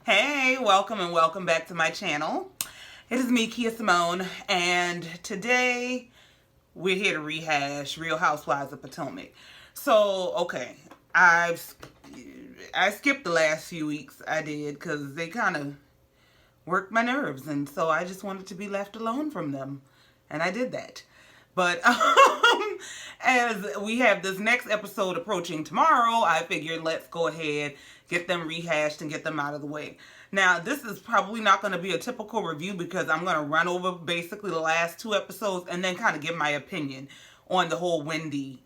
Hey, welcome and welcome back to my channel. It is me, Kia Simone, and today we're here to rehash Real Housewives of Potomac. So, okay, I skipped the last few weeks. I did because they kind of worked my nerves, and so I just wanted to be left alone from them, and I did that. But as we have this next episode approaching tomorrow, I figured let's go ahead, get them rehashed, and get them out of the way. Now, this is probably not going to be a typical review because I'm going to run over basically the last two episodes and then kind of give my opinion on the whole Wendy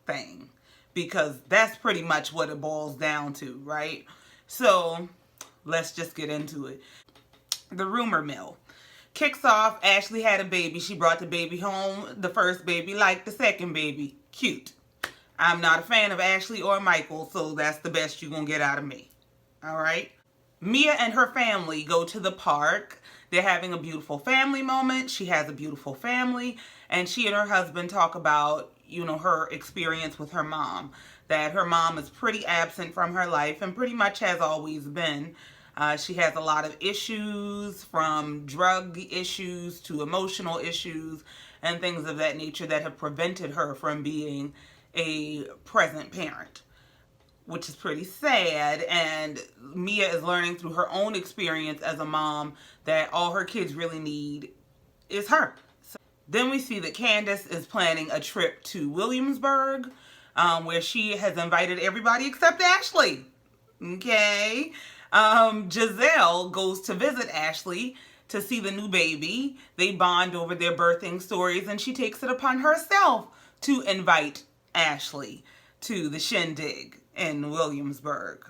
thing. Because that's pretty much what it boils down to, right? So, let's just get into it. The rumor mill kicks off. Ashley had a baby. She brought the baby home. The first baby like the second baby. Cute. I'm not a fan of Ashley or Michael, so that's the best you're going to get out of me. All right? Mia and her family go to the park. They're having a beautiful family moment. She has a beautiful family. And she and her husband talk about, her experience with her mom. That her mom is pretty absent from her life and pretty much has always been. She has a lot of issues, from drug issues to emotional issues and things of that nature that have prevented her from being a present parent, which is pretty sad. And Mia is learning through her own experience as a mom that all her kids really need is her. So then we see that Candace is planning a trip to Williamsburg, where she has invited everybody except Ashley. Okay. Giselle goes to visit Ashley to see the new baby. They bond over their birthing stories, and she takes it upon herself to invite Ashley to the shindig in Williamsburg.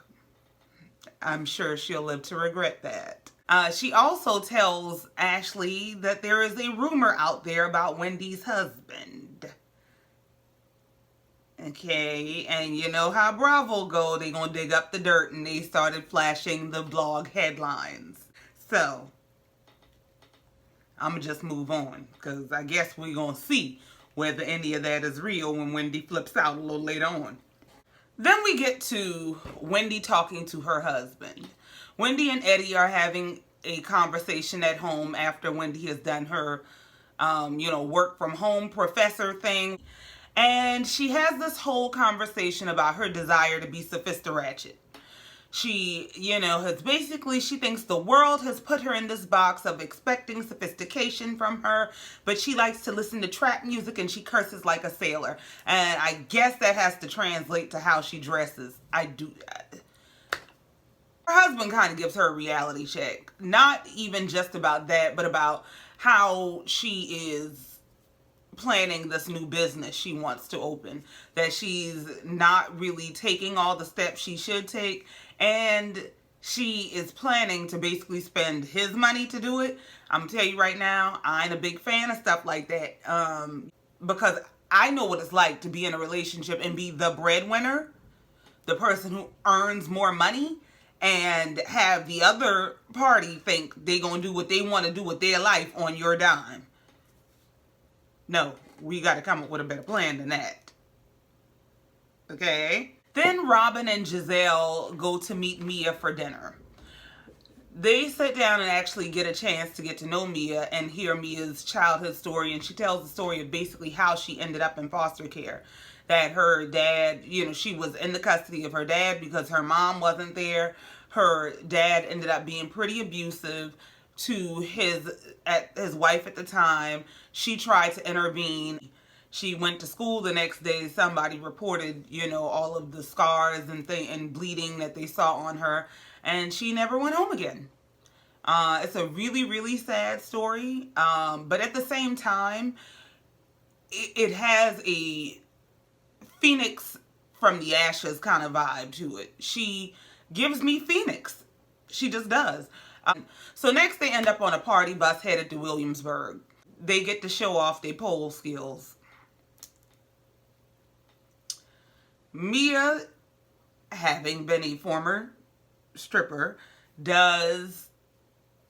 I'm sure she'll live to regret that. She also tells Ashley that there is a rumor out there about Wendy's husband. Okay, and you know how Bravo go, they gonna dig up the dirt, and they started flashing the blog headlines. So, I'm gonna just move on, because I guess we're gonna see whether any of that is real when Wendy flips out a little later on. Then we get to Wendy talking to her husband. Wendy and Eddie are having a conversation at home after Wendy has done her, work from home professor thing. And she has this whole conversation about her desire to be sophisticated. She, has basically, she thinks the world has put her in this box of expecting sophistication from her, but she likes to listen to trap music and she curses like a sailor. And I guess that has to translate to how she dresses. I do. Her husband kind of gives her a reality check. Not even just about that, but about how she is planning this new business she wants to open, that she's not really taking all the steps she should take, and she is planning to basically spend his money to do it. I'm gonna tell you right now, I ain't a big fan of stuff like that, because I know what it's like to be in a relationship and be the breadwinner, the person who earns more money, and have the other party think they gonna do what they want to do with their life on your dime. No, we got to come up with a better plan than that. Okay? Then Robin and Giselle go to meet Mia for dinner. They sit down and actually get a chance to get to know Mia and hear Mia's childhood story. And she tells the story of basically how she ended up in foster care. That her dad, she was in the custody of her dad because her mom wasn't there. Her dad ended up being pretty abusive to his wife at the time. She tried to intervene. She went to school the next day. Somebody reported, all of the scars and bleeding that they saw on her, and she never went home again. It's a really, really sad story, but at the same time, it has a Phoenix from the ashes kind of vibe to it. She gives me Phoenix. She just does. So next they end up on a party bus headed to Williamsburg. They get to show off their pole skills. Mia, having been a former stripper, does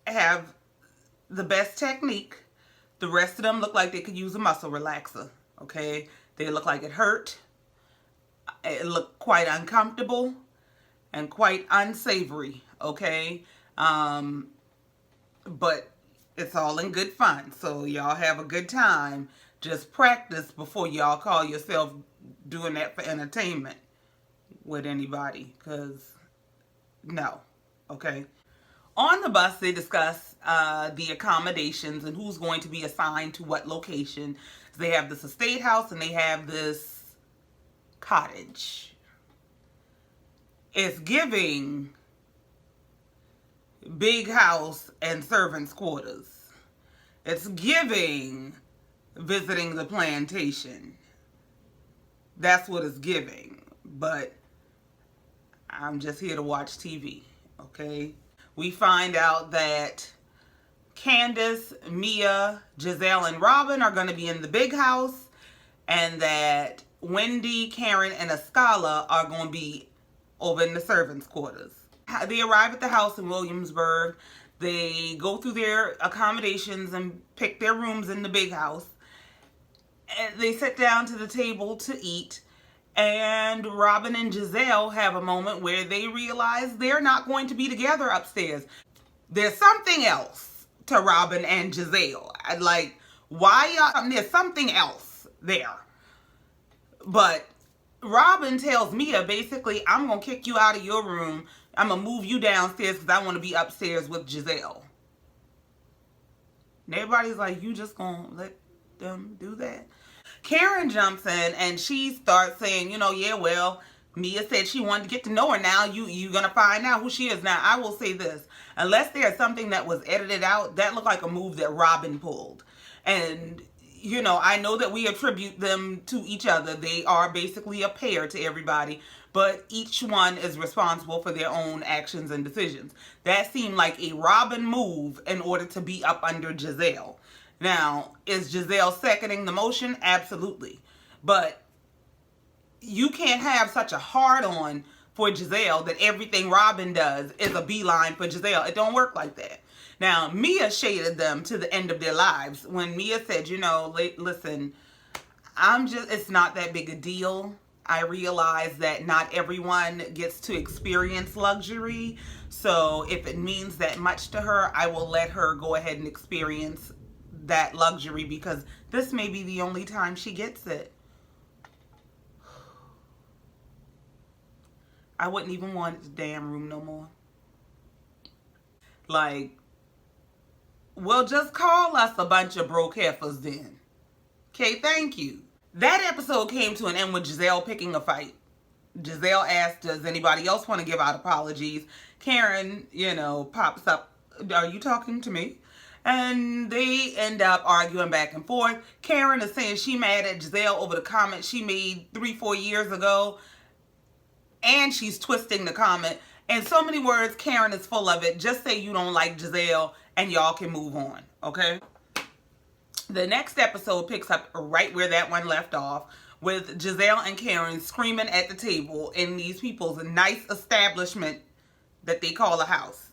have the best technique. The rest of them look like they could use a muscle relaxer. Okay? They look like it hurt. It looked quite uncomfortable. and quite unsavory, okay? But it's all in good fun. So y'all have a good time. Just practice before y'all call yourself doing that for entertainment with anybody. Because, no. Okay? On the bus, they discuss the accommodations and who's going to be assigned to what location. So they have this estate house and they have this cottage. It's giving big house and servants' quarters. It's giving visiting the plantation. That's what it's giving. But I'm just here to watch TV, okay? We find out that Candace, Mia, Giselle, and Robin are going to be in the big house, and that Wendy, Karen, and Escala are going to be over in the servants' quarters. They arrive at the house in Williamsburg. They go through their accommodations and pick their rooms in the big house. And they sit down to the table to eat. And Robin and Giselle have a moment where they realize they're not going to be together upstairs. There's something else to Robin and Giselle. Like, why y'all? There's something else there. But Robin tells Mia, basically, I'm going to kick you out of your room. I'm going to move you downstairs because I want to be upstairs with Giselle. And everybody's like, you just going to let them do that? Karen jumps in and she starts saying, yeah, well, Mia said she wanted to get to know her. Now you're going to find out who she is. Now, I will say this. Unless there's something that was edited out, that looked like a move that Robin pulled. And, I know that we attribute them to each other. They are basically a pair to everybody. But each one is responsible for their own actions and decisions. That seemed like a Robin move in order to be up under Giselle. Now, is Giselle seconding the motion? Absolutely. But you can't have such a hard-on for Giselle that everything Robin does is a beeline for Giselle. It don't work like that. Now, Mia shaded them to the end of their lives when Mia said, listen, it's not that big a deal. I realize that not everyone gets to experience luxury. So if it means that much to her, I will let her go ahead and experience that luxury because this may be the only time she gets it. I wouldn't even want the damn room no more. Like, well, just call us a bunch of broke heifers then. Okay, thank you. That episode came to an end with Giselle picking a fight. Giselle asked, does anybody else want to give out apologies? Karen, pops up, are you talking to me? And they end up arguing back and forth. Karen is saying she mad at Giselle over the comment she made 3-4 years ago. And she's twisting the comment. In so many words, Karen is full of it. Just say you don't like Giselle and y'all can move on, okay? The next episode picks up right where that one left off with Giselle and Karen screaming at the table in these people's nice establishment that they call a house.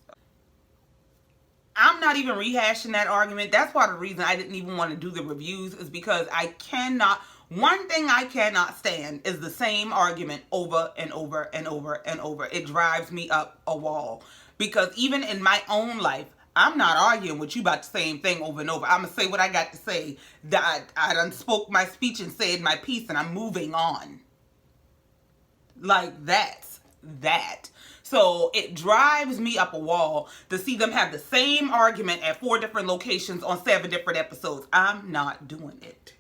I'm not even rehashing that argument. That's part of the reason I didn't even want to do the reviews is because one thing I cannot stand is the same argument over and over and over and over. It drives me up a wall. Because even in my own life, I'm not arguing with you about the same thing over and over. I'm going to say what I got to say. I done spoke my speech and said my piece and I'm moving on. Like, that's that. So it drives me up a wall to see them have the same argument at 4 different locations on 7 different episodes. I'm not doing it.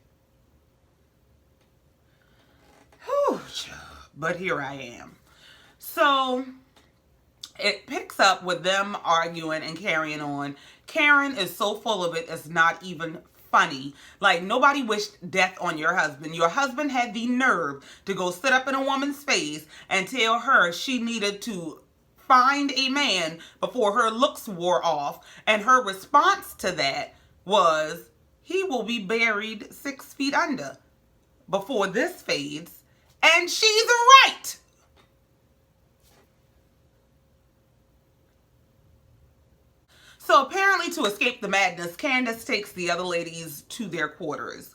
Whew, but here I am. So it picks up with them arguing and carrying on. Karen is so full of it, it's not even funny. Like, nobody wished death on your husband. Your husband had the nerve to go sit up in a woman's face and tell her she needed to find a man before her looks wore off. And her response to that was, he will be buried 6 feet under before this fades. And she's right. So apparently, to escape the madness, Candace takes the other ladies to their quarters.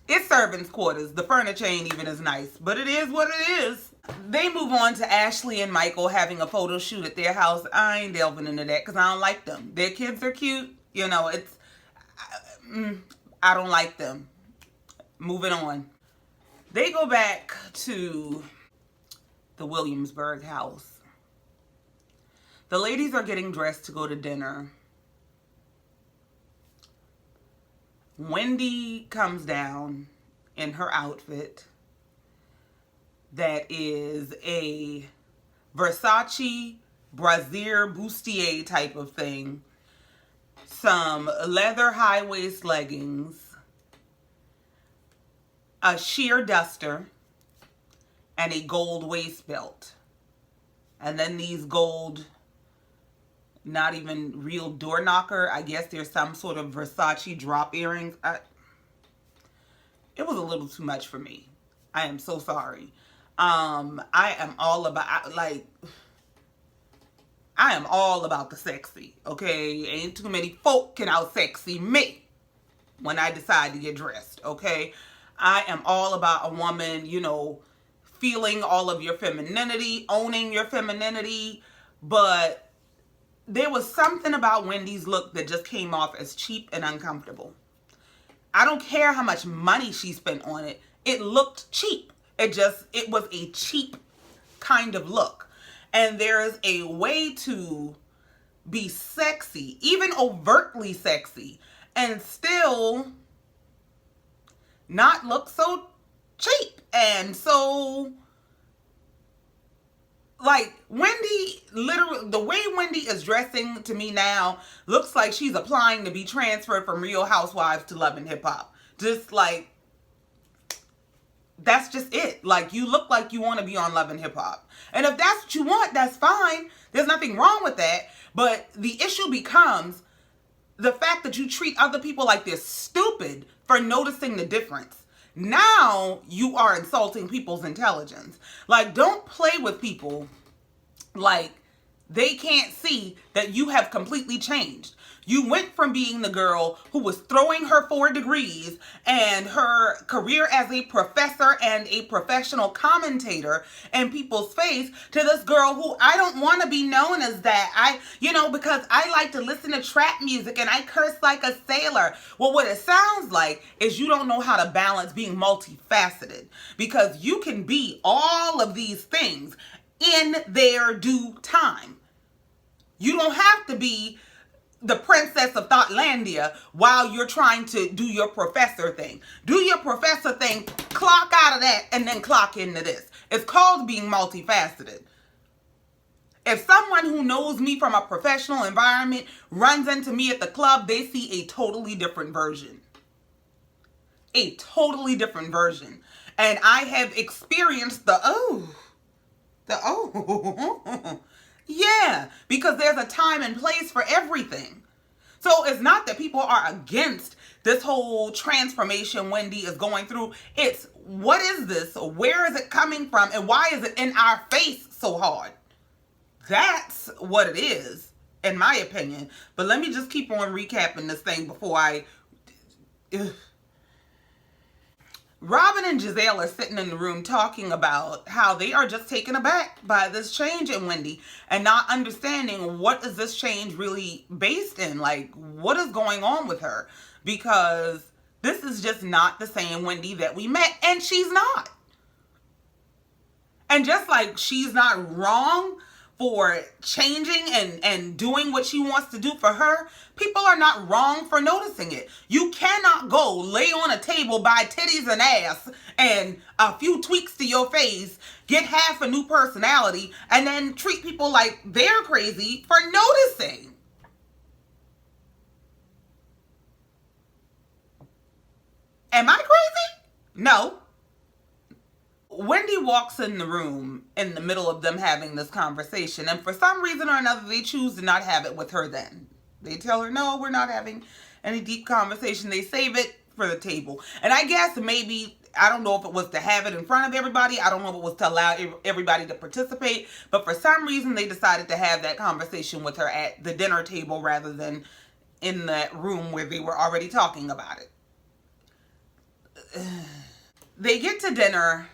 It's servants' quarters. The furniture ain't even as nice, but it is what it is. They move on to Ashley and Michael having a photo shoot at their house. I ain't delving into that because I don't like them. Their kids are cute. You know, I don't like them. Moving on. They go back to the Williamsburg house. The ladies are getting dressed to go to dinner. Wendy comes down in her outfit that is a Versace brassiere bustier type of thing, some leather high-waist leggings, a sheer duster, and a gold waist belt. And then these gold, not even real door knocker, I guess there's some sort of Versace drop earrings. It was a little too much for me. I am so sorry. I am all about, like, I am all about the sexy, okay? Ain't too many folk can out sexy me when I decide to get dressed, okay? I am all about a woman, you know, feeling all of your femininity, owning your femininity, but there was something about Wendy's look that just came off as cheap and uncomfortable. I don't care how much money she spent on it. It looked cheap. It was a cheap kind of look. And there is a way to be sexy, even overtly sexy, and still not look so cheap. And so, like, Wendy, literally, the way Wendy is dressing to me now looks like she's applying to be transferred from Real Housewives to Love and Hip Hop. Just like, that's just it. Like, you look like you want to be on Love and Hip Hop. And if that's what you want, that's fine. There's nothing wrong with that. But the issue becomes the fact that you treat other people like they're stupid for noticing the difference. Now you are insulting people's intelligence. Like, don't play with people like they can't see that you have completely changed. You went from being the girl who was throwing her 4 degrees and her career as a professor and a professional commentator in people's face to this girl who I don't want to be known as that. Because I like to listen to trap music and I curse like a sailor. Well, what it sounds like is you don't know how to balance being multifaceted, because you can be all of these things in their due time. You don't have to be the princess of Thoughtlandia while you're trying to do your professor thing. Do your professor thing, clock out of that, and then clock into this. It's called being multifaceted. If someone who knows me from a professional environment runs into me at the club, they see a totally different version. A totally different version. And I have experienced yeah, because there's a time and place for everything. So it's not that people are against this whole transformation Wendy is going through. It's, what is this? Where is it coming from? And why is it in our face so hard? That's what it is, in my opinion. But let me just keep on recapping this thing before I... Robin and Giselle are sitting in the room talking about how they are just taken aback by this change in Wendy and not understanding what is this change really based in. Like, what is going on with her? Because this is just not the same Wendy that we met, and she's not. And just like she's not wrong for changing and doing what she wants to do for her, people are not wrong for noticing it. You cannot go lay on a table, buy titties and ass and a few tweaks to your face, get half a new personality, and then treat people like they're crazy for noticing. Am I crazy? No. Wendy walks in the room in the middle of them having this conversation, and for some reason or another, they choose to not have it with her then. They tell her, no, we're not having any deep conversation. They save it for the table. And I guess maybe, I don't know if it was to have it in front of everybody. I don't know if it was to allow everybody to participate. But for some reason, they decided to have that conversation with her at the dinner table rather than in that room where they were already talking about it. They get to dinner.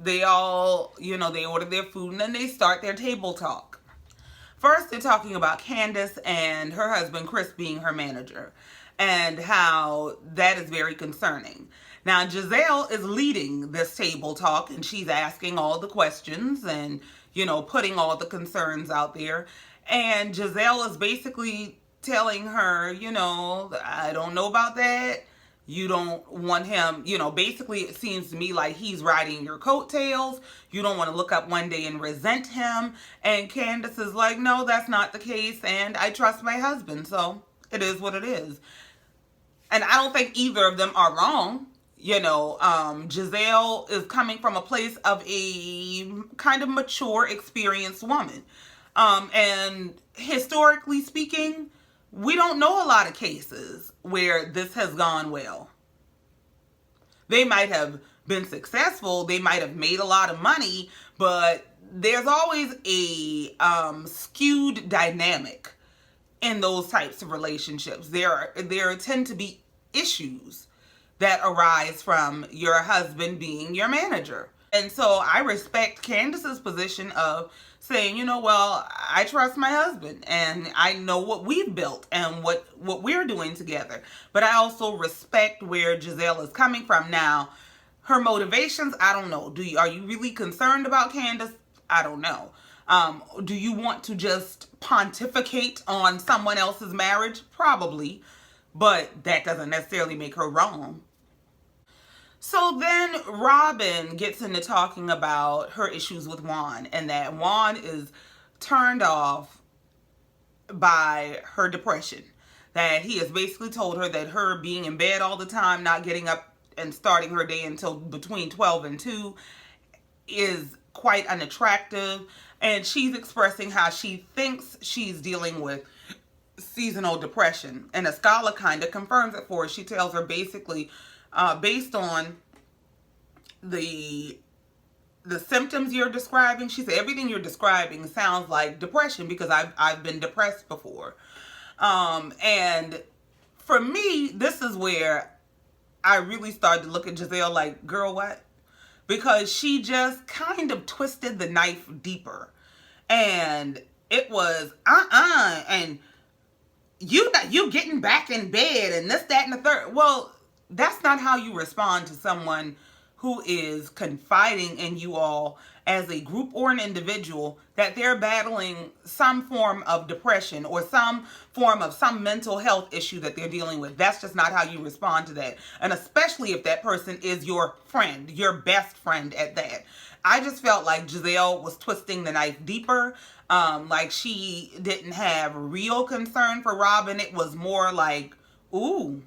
They all, they order their food and then they start their table talk. First, they're talking about Candace and her husband, Chris, being her manager, and how that is very concerning. Now, Giselle is leading this table talk, and she's asking all the questions and, putting all the concerns out there. And Giselle is basically telling her, I don't know about that. You don't want him, basically it seems to me like he's riding your coattails. You don't want to look up one day and resent him. And Candace is like, no, that's not the case. And I trust my husband. So it is what it is. And I don't think either of them are wrong. Giselle is coming from a place of a kind of mature, experienced woman. And historically speaking, we don't know a lot of cases where this has gone well. They might have been successful, they might have made a lot of money, but there's always a skewed dynamic in those types of relationships. There tend to be issues that arise from your husband being your manager. And so I respect Candace's position of saying, well, I trust my husband and I know what we've built and what we're doing together. But I also respect where Giselle is coming from. Now, her motivations, I don't know. Are you really concerned about Candace? I don't know. Do you want to just pontificate on someone else's marriage? Probably. But that doesn't necessarily make her wrong. So then Robin gets into talking about her issues with Juan, and that Juan is turned off by her depression. That he has basically told her that her being in bed all the time, not getting up and starting her day until between 12 and 2 is quite unattractive. And she's expressing how she thinks she's dealing with seasonal depression. And Escala kind of confirms it for her. She tells her basically, based on the symptoms you're describing, she said everything you're describing sounds like depression because I've been depressed before. And for me, this is where I really started to look at Giselle like, girl, what? Because she just kind of twisted the knife deeper. And it was, and you getting back in bed and this, that, and the third. Well, that's not how you respond to someone who is confiding in you all as a group or an individual that they're battling some form of depression or some form of some mental health issue that they're dealing with. That's just not how you respond to that. And especially if that person is your friend, your best friend at that. I just felt like Giselle was twisting the knife deeper. Like she didn't have real concern for Robin. It was more like, ooh,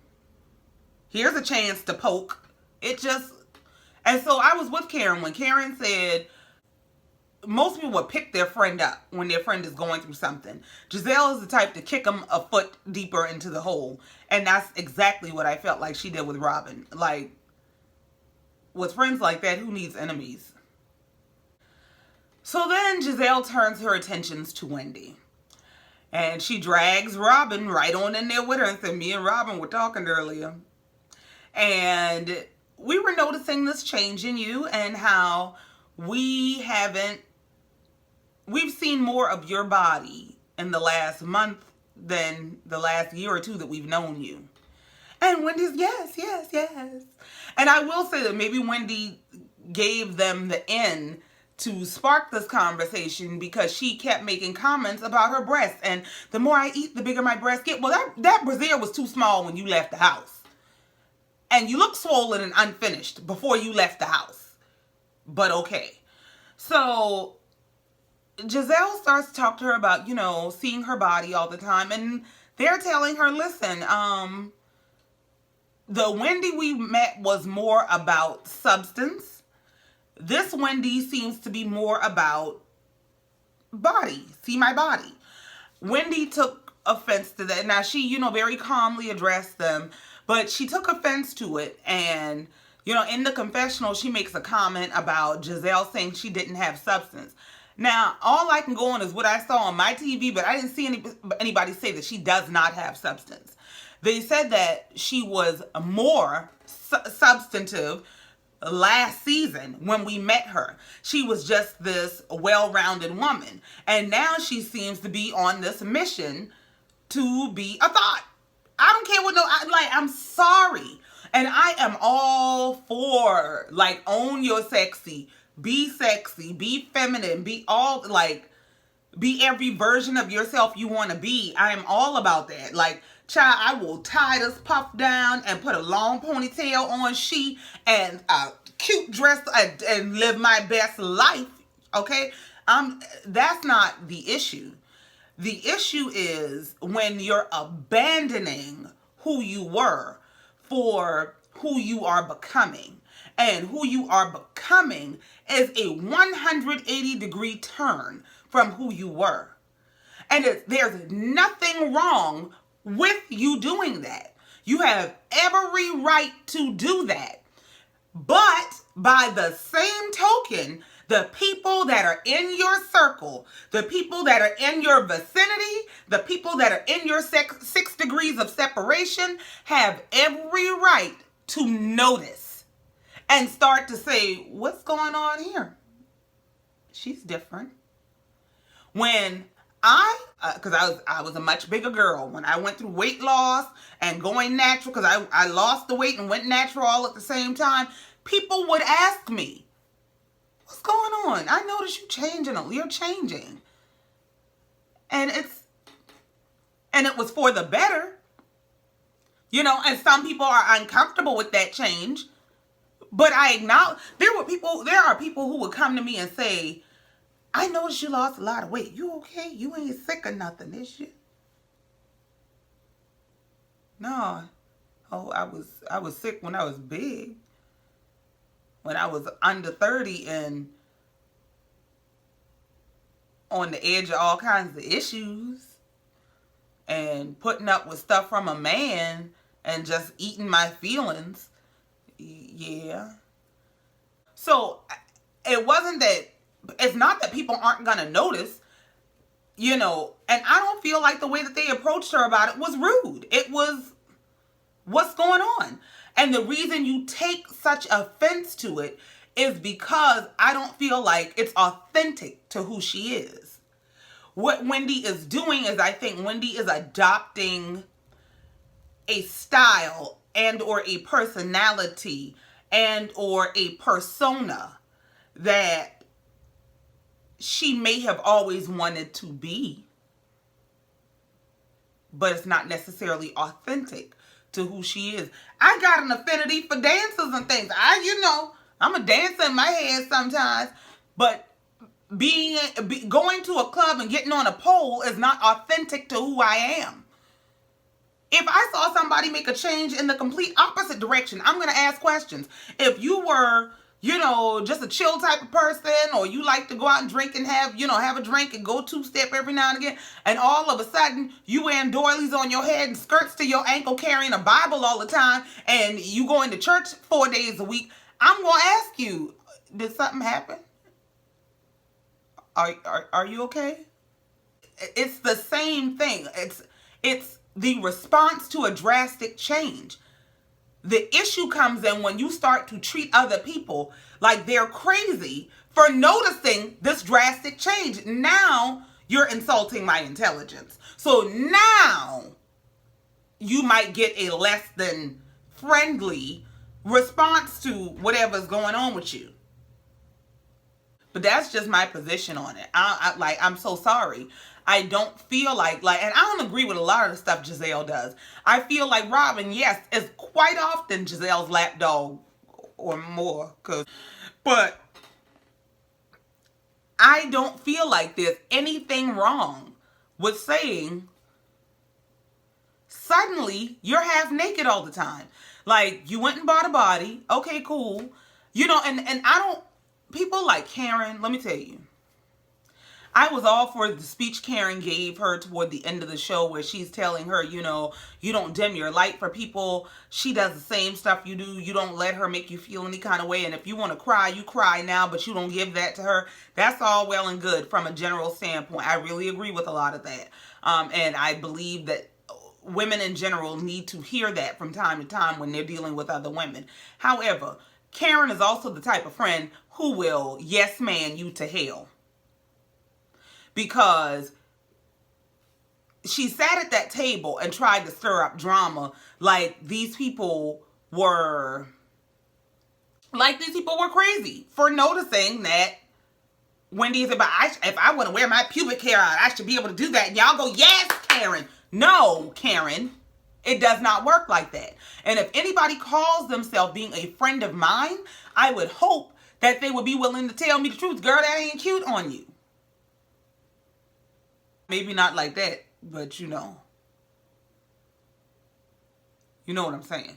here's a chance to poke. And so I was with Karen when Karen said most people would pick their friend up when their friend is going through something. Giselle is the type to kick them a foot deeper into the hole. And that's exactly what I felt like she did with Robin. Like, with friends like that, who needs enemies? So then Giselle turns her attentions to Wendy. And she drags Robin right on in there with her and said, me and Robin were talking earlier. And we were noticing this change in you and how we've seen more of your body in the last month than the last year or two that we've known you. And Wendy's, yes. And I will say that maybe Wendy gave them the in to spark this conversation because she kept making comments about her breasts. And the more I eat, the bigger my breasts get. Well, that brassiere was too small when you left the house. And you look swollen and unfinished before you left the house. But okay. So Giselle starts to talk to her about, seeing her body all the time. And they're telling her, listen, the Wendy we met was more about substance. This Wendy seems to be more about body. See my body. Wendy took offense to that. Now she, very calmly addressed them. But she took offense to it, and, in the confessional, she makes a comment about Giselle saying she didn't have substance. Now, all I can go on is what I saw on my TV, but I didn't see anybody say that she does not have substance. They said that she was more substantive last season when we met her. She was just this well-rounded woman. And now she seems to be on this mission to be a thought. I don't care what I'm sorry. And I am all for, like, own your sexy, be feminine, be all, like, be every version of yourself you want to be. I am all about that. Like, child, I will tie this puff down and put a long ponytail on and a cute dress and live my best life. Okay? That's not the issue. The issue is when you're abandoning who you were for who you are becoming. And who you are becoming is a 180-degree turn from who you were. And there's nothing wrong with you doing that. You have every right to do that. But by the same token, the people that are in your circle, the people that are in your vicinity, the people that are in your 6 degrees of separation have every right to notice and start to say, what's going on here? She's different. When because I was a much bigger girl. When I went through weight loss and going natural, because I lost the weight and went natural all at the same time, people would ask me, what's going on? I noticed you're changing. And it was for the better. You know, and some people are uncomfortable with that change. But I acknowledge, there are people who would come to me and say, I noticed you lost a lot of weight. You okay? You ain't sick or nothing, is you? No. Oh, I was sick when I was big. When I was under 30 and on the edge of all kinds of issues and putting up with stuff from a man and just eating my feelings. Yeah. So it's not that people aren't going to notice, you know, and I don't feel like the way that they approached her about it was rude. It was, what's going on? And the reason you take such offense to it is because I don't feel like it's authentic to who she is. What Wendy is doing is, I think Wendy is adopting a style and or a personality and or a persona that she may have always wanted to be, but it's not necessarily authentic to who she is. I got an affinity for dances and things. I'm a dancer in my head sometimes, but going to a club and getting on a pole is not authentic to who I am. If I saw somebody make a change in the complete opposite direction, I'm going to ask questions. If you were, just a chill type of person, or you like to go out and drink and have a drink and go two-step every now and again, and all of a sudden you wearing doilies on your head and skirts to your ankle, carrying a Bible all the time, and you going to church 4 days a week, I'm going to ask you, did something happen? Are you okay? It's the same thing. It's the response to a drastic change. The issue comes in when you start to treat other people like they're crazy for noticing this drastic change. Now you're insulting my intelligence. So now you might get a less than friendly response to whatever's going on with you. But that's just my position on it. I'm so sorry. I don't feel like, and I don't agree with a lot of the stuff Giselle does. I feel like Robin, yes, is quite often Giselle's lapdog or more. But I don't feel like there's anything wrong with saying, suddenly you're half naked all the time. Like, you went and bought a body. Okay, cool. And I don't, people like Karen, let me tell you. I was all for the speech Karen gave her toward the end of the show where she's telling her, you don't dim your light for people. She does the same stuff you do. You don't let her make you feel any kind of way. And if you want to cry, you cry now, but you don't give that to her. That's all well and good from a general standpoint. I really agree with a lot of that. And I believe that women in general need to hear that from time to time when they're dealing with other women. However, Karen is also the type of friend who will yes man you to hell. Because she sat at that table and tried to stir up drama like these people were crazy for noticing that Wendy is about, if I want to wear my pubic hair out, I should be able to do that. And y'all go, yes, Karen. No, Karen. It does not work like that. And if anybody calls themselves being a friend of mine, I would hope that they would be willing to tell me the truth. Girl, that ain't cute on you. Maybe not like that, but you know. You know what I'm saying.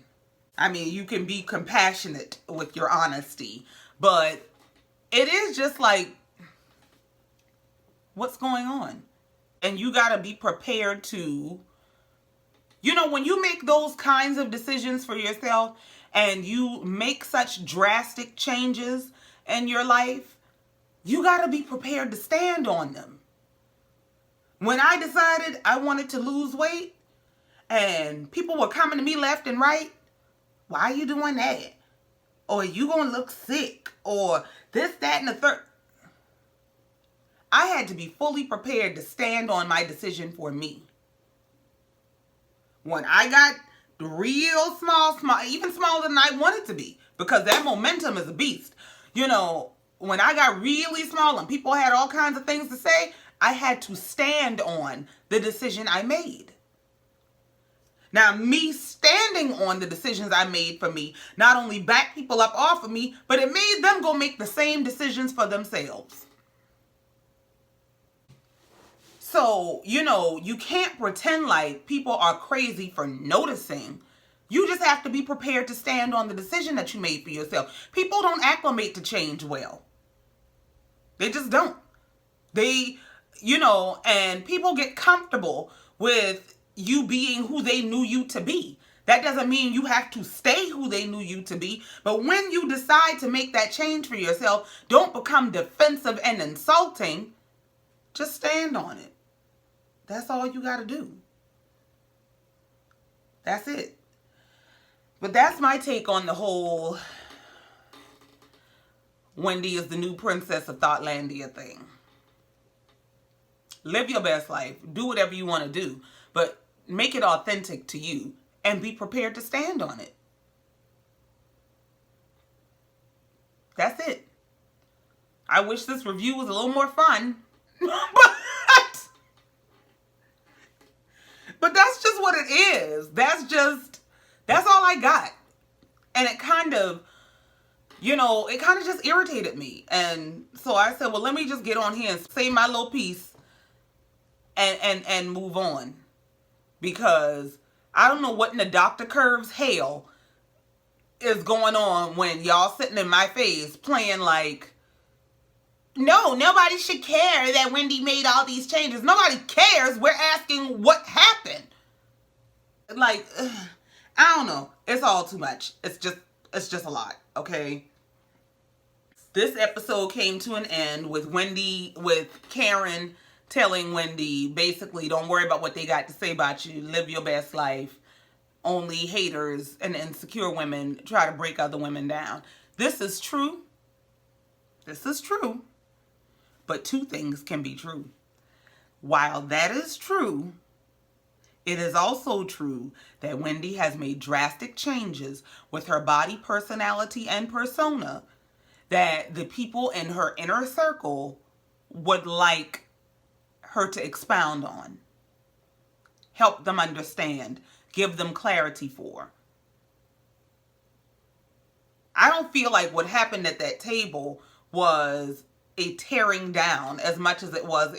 I mean, you can be compassionate with your honesty, but it is just like, what's going on? And you got to be prepared to, you know, when you make those kinds of decisions for yourself and you make such drastic changes in your life, you got to be prepared to stand on them. When I decided I wanted to lose weight and people were coming to me left and right, why are you doing that? Or you gonna look sick? Or this, that, and the third. I had to be fully prepared to stand on my decision for me. When I got real small, even smaller than I wanted to be, because that momentum is a beast. You know, when I got really small and people had all kinds of things to say, I had to stand on the decision I made. Now, me standing on the decisions I made for me not only backed people up off of me, but it made them go make the same decisions for themselves. So, you know, you can't pretend like people are crazy for noticing. You just have to be prepared to stand on the decision that you made for yourself. People don't acclimate to change well. They just don't. They, you know, and people get comfortable with you being who they knew you to be. That doesn't mean you have to stay who they knew you to be. But when you decide to make that change for yourself, don't become defensive and insulting. Just stand on it. That's all you got to do. That's it. But that's my take on the whole Wendy is the new princess of Thoughtlandia thing. Live your best life. Do whatever you want to do. But make it authentic to you and be prepared to stand on it. That's it. I wish this review was a little more fun. But that's just what it is. That's all I got. And it kind of, you know, it kind of just irritated me. And so I said, well, let me just get on here and say my little piece and move on. Because I don't know what in the Dr. Curves hell is going on when y'all sitting in my face playing like, no, nobody should care that Wendy made all these changes. Nobody cares. We're asking what happened. Like, I don't know. It's all too much. It's just a lot, okay? This episode came to an end with Karen telling Wendy, basically, don't worry about what they got to say about you. Live your best life. Only haters and insecure women try to break other women down. This is true. This is true. But two things can be true. While that is true, it is also true that Wendy has made drastic changes with her body, personality, and persona that the people in her inner circle would like her to expound on. Help them understand. Give them clarity for. I don't feel like what happened at that table was a tearing down as much as it was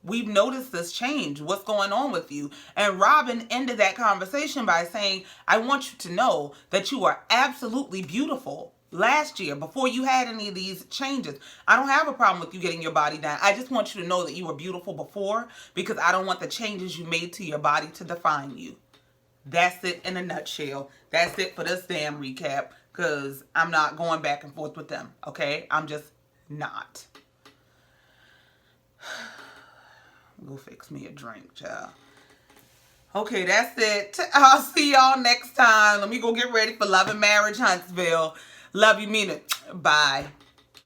we've noticed this change. What's going on with you? And Robin ended that conversation by saying, I want you to know that you are absolutely beautiful last year before you had any of these changes. I don't have a problem with you getting your body done. I just want you to know that you were beautiful before because I don't want the changes you made to your body to define you. That's it in a nutshell. That's it for this damn recap. Because I'm not going back and forth with them, okay? I'm just not. Go fix me a drink, child. Okay, that's it. I'll see y'all next time. Let me go get ready for Love and Marriage Huntsville. Love you, mean it. Bye.